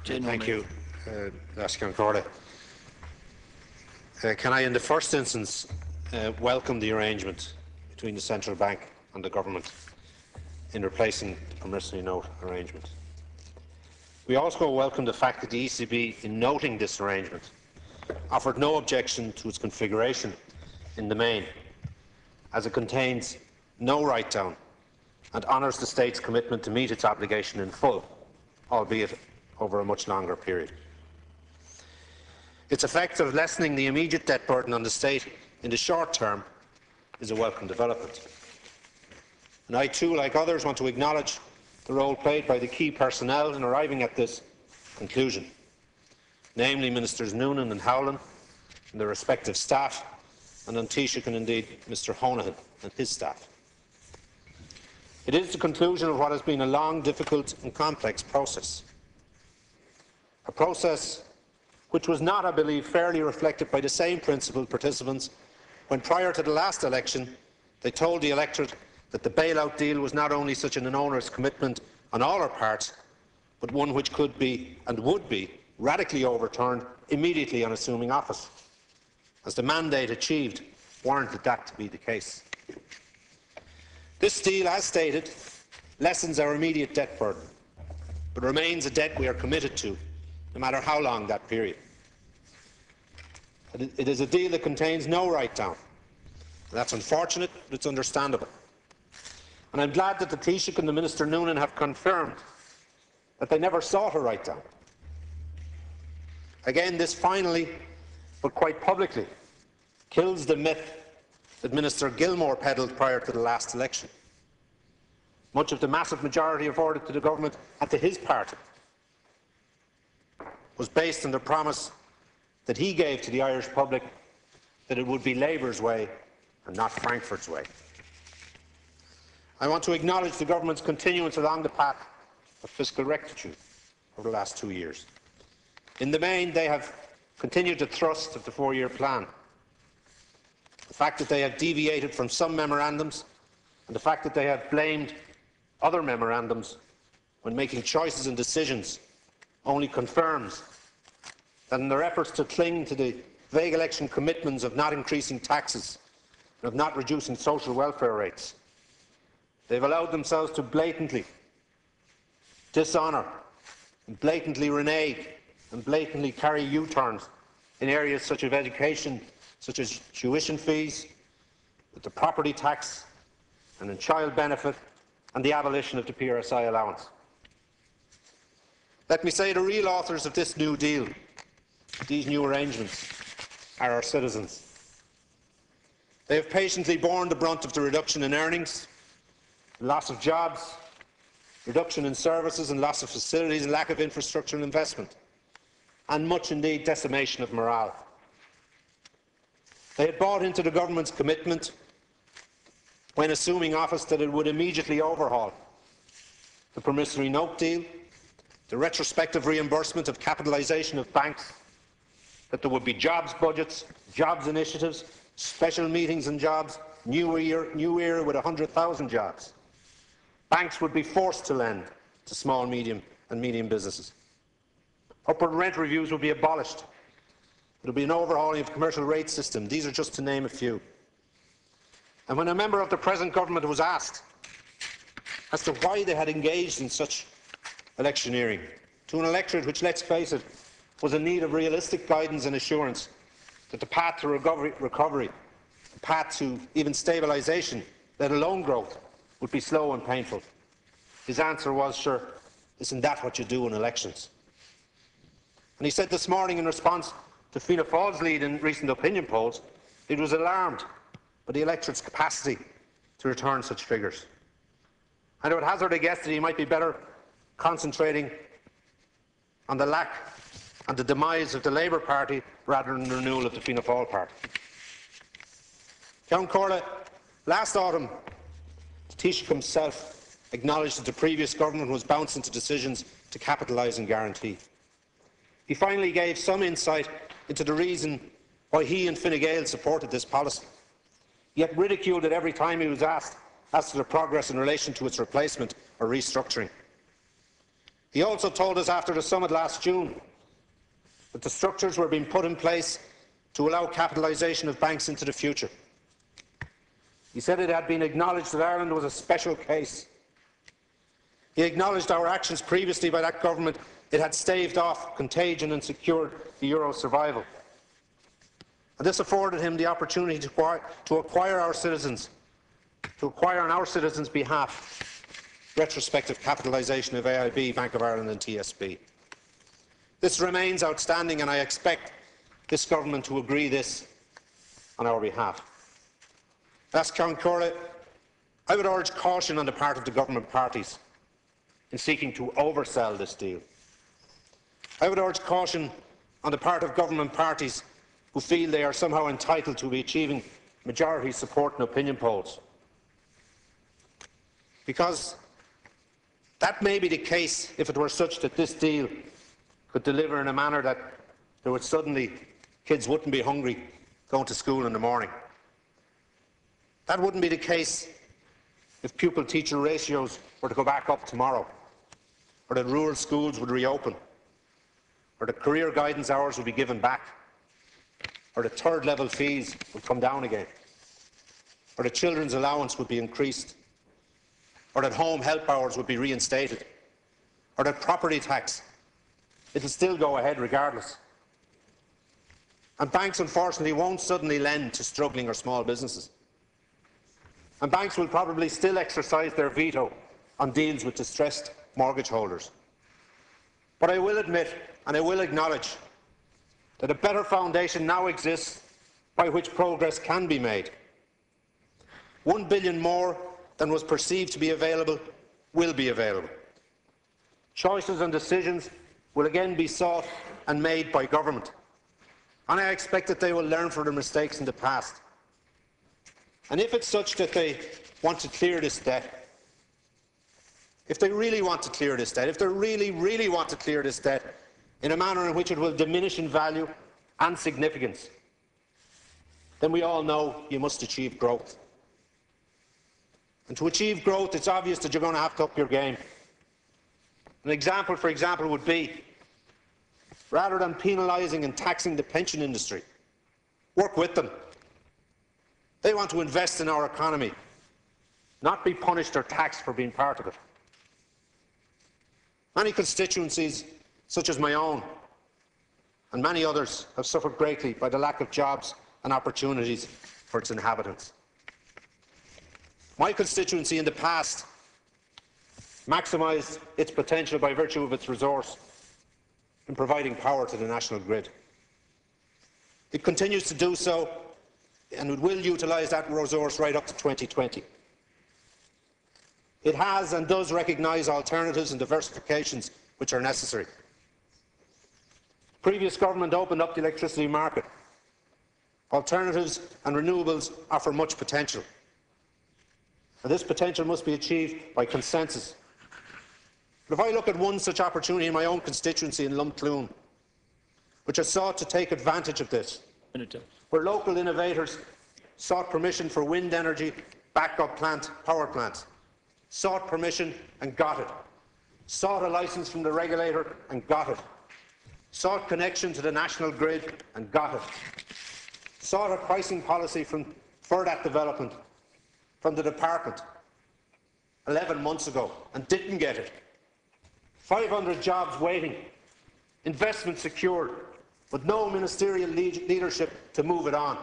Thank you, Can I, in the first instance, welcome the arrangement between the Central Bank and the Government in replacing the promissory note arrangement. We also welcome the fact that the ECB, in noting this arrangement, offered no objection to its configuration in the main, as it contains no write-down and honours the State's commitment to meet its obligation in full, albeit over a much longer period. Its effect of lessening the immediate debt burden on the State in the short term is a welcome development. And I too, like others, want to acknowledge the role played by the key personnel in arriving at this conclusion, namely Ministers Noonan and Howlin and their respective staff, and on Taoiseach and indeed Mr Honohan and his staff. It is the conclusion of what has been a long, difficult and complex process. A process which was not, I believe, fairly reflected by the same principled participants when, prior to the last election, they told the electorate that the bailout deal was not only such an onerous commitment on all our parts, but one which could be and would be radically overturned immediately on assuming office, as the mandate achieved warranted that to be the case. This deal, as stated, lessens our immediate debt burden, but remains a debt we are committed to, no matter how long that period. It is a deal that contains no write-down. That's unfortunate, but it's understandable. And I'm glad that the Taoiseach and the Minister Noonan have confirmed that they never sought a write-down. Again, this finally, but quite publicly, kills the myth that Minister Gilmore peddled prior to the last election. Much of the massive majority afforded to the government and to his party was based on the promise that he gave to the Irish public that it would be Labour's way and not Frankfurt's way. I want to acknowledge the government's continuance along the path of fiscal rectitude over the last 2 years. In the main, they have continued the thrust of the four-year plan. The fact that they have deviated from some memorandums and the fact that they have blamed other memorandums when making choices and decisions only confirms that in their efforts to cling to the vague election commitments of not increasing taxes and of not reducing social welfare rates, they have allowed themselves to blatantly dishonour, and blatantly renege and blatantly carry U-turns in areas such as education, such as tuition fees, with the property tax and in child benefit and the abolition of the PRSI allowance. Let me say the real authors of this new deal, these new arrangements, are our citizens. They have patiently borne the brunt of the reduction in earnings, loss of jobs, reduction in services and loss of facilities and lack of infrastructure and investment, and much indeed decimation of morale. They had bought into the government's commitment when assuming office that it would immediately overhaul the promissory note deal, the retrospective reimbursement of capitalisation of banks, that there would be jobs budgets, jobs initiatives, special meetings and jobs, new era with 100,000 jobs. Banks would be forced to lend to small, medium and medium businesses. Upward rent reviews would be abolished. There will be an overhauling of the commercial rate system. These are just to name a few. And when a member of the present government was asked as to why they had engaged in such electioneering to an electorate which, let's face it, was in need of realistic guidance and assurance that the path to recovery, the path to even stabilisation, let alone growth, would be slow and painful, his answer was, "Sure, isn't that what you do in elections?" And he said this morning in response to Fianna Fáil's lead in recent opinion polls, he was alarmed by the electorate's capacity to return such figures. And I would hazard a guess that he might be better concentrating on the lack and the demise of the Labour Party rather than the renewal of the Fianna Fáil Party. Count Corley, last autumn, the Taoiseach himself acknowledged that the previous government was bounced into decisions to capitalise and guarantee. He finally gave some insight into the reason why he and Fine Gael supported this policy, yet ridiculed it every time he was asked as to the progress in relation to its replacement or restructuring. He also told us after the summit last June that the structures were being put in place to allow capitalisation of banks into the future. He said it had been acknowledged that Ireland was a special case. He acknowledged our actions previously by that government. It had staved off contagion and secured the euro's survival. And this afforded him the opportunity to acquire our citizens, to acquire on our citizens' behalf retrospective capitalisation of AIB, Bank of Ireland and TSB. This remains outstanding, and I expect this government to agree this on our behalf. As Count Corley, I would urge caution on the part of the government parties in seeking to oversell this deal. I would urge caution on the part of government parties who feel they are somehow entitled to be achieving majority support in opinion polls. Because that may be the case if it were such that this deal could deliver in a manner that there would suddenly kids wouldn't be hungry going to school in the morning. That wouldn't be the case if pupil-teacher ratios were to go back up tomorrow, or that rural schools would reopen, or that career guidance hours would be given back, or that third-level fees would come down again, or that children's allowance would be increased, or that home help hours would be reinstated, or that property tax, it'll still go ahead regardless. And banks, unfortunately, won't suddenly lend to struggling or small businesses. And banks will probably still exercise their veto on deals with distressed mortgage holders. But I will admit, and I will acknowledge, that a better foundation now exists by which progress can be made. 1 billion more than was perceived to be available will be available. Choices and decisions will again be sought and made by government, and I expect that they will learn from their mistakes in the past. And if it's such that they want to clear this debt, if they really want to clear this debt, if they really want to clear this debt in a manner in which it will diminish in value and significance, then we all know you must achieve growth. And to achieve growth, it's obvious that you're going to have to up your game. An example, for example, would be, rather than penalising and taxing the pension industry, work with them. They want to invest in our economy, not be punished or taxed for being part of it. Many constituencies, such as my own, and many others, have suffered greatly by the lack of jobs and opportunities for its inhabitants. My constituency in the past maximised its potential by virtue of its resource in providing power to the national grid. It continues to do so, and it will utilise that resource right up to 2020. It has and does recognise alternatives and diversifications which are necessary. The previous government opened up the electricity market. Alternatives and renewables offer much potential, and this potential must be achieved by consensus. But if I look at one such opportunity in my own constituency in Lumcloon, which has sought to take advantage of this, where local innovators sought permission for wind energy backup power plants, sought permission and got it, sought a licence from the regulator and got it, sought connection to the national grid and got it, sought a pricing policy for that development from the department 11 months ago and didn't get it. 500 jobs waiting, investment secured, but no ministerial leadership to move it on.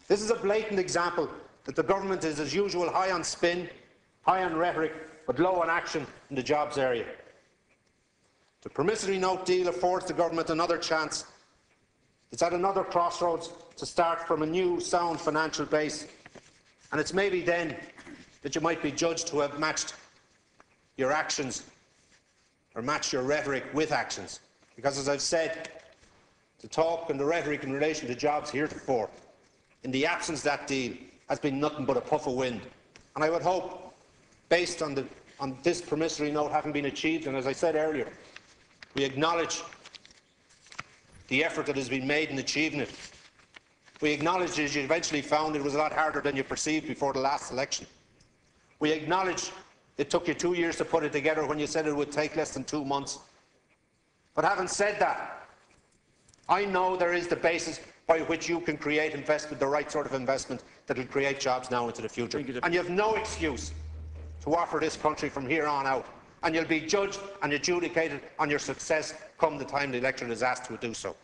This is a blatant example that the government is, as usual, high on spin, high on rhetoric, but low on action in the jobs area. The promissory note deal affords the government another chance. It's at another crossroads to start from a new, sound financial base, and it's maybe then that you might be judged to have matched your actions or matched your rhetoric with actions. Because, as I've said, the talk and the rhetoric in relation to jobs heretofore, in the absence of that deal, has been nothing but a puff of wind. And I would hope, based on this promissory note having been achieved, and as I said earlier, we acknowledge the effort that has been made in achieving it. We acknowledge that you eventually found it was a lot harder than you perceived before the last election. We acknowledge It took you 2 years to put it together when you said it would take less than 2 months. But having said that, I know there is the basis by which you can create investment, the right sort of investment that will create jobs now into the future. And you have no excuse to offer this country from here on out. And you'll be judged and adjudicated on your success come the time the electorate is asked to do so.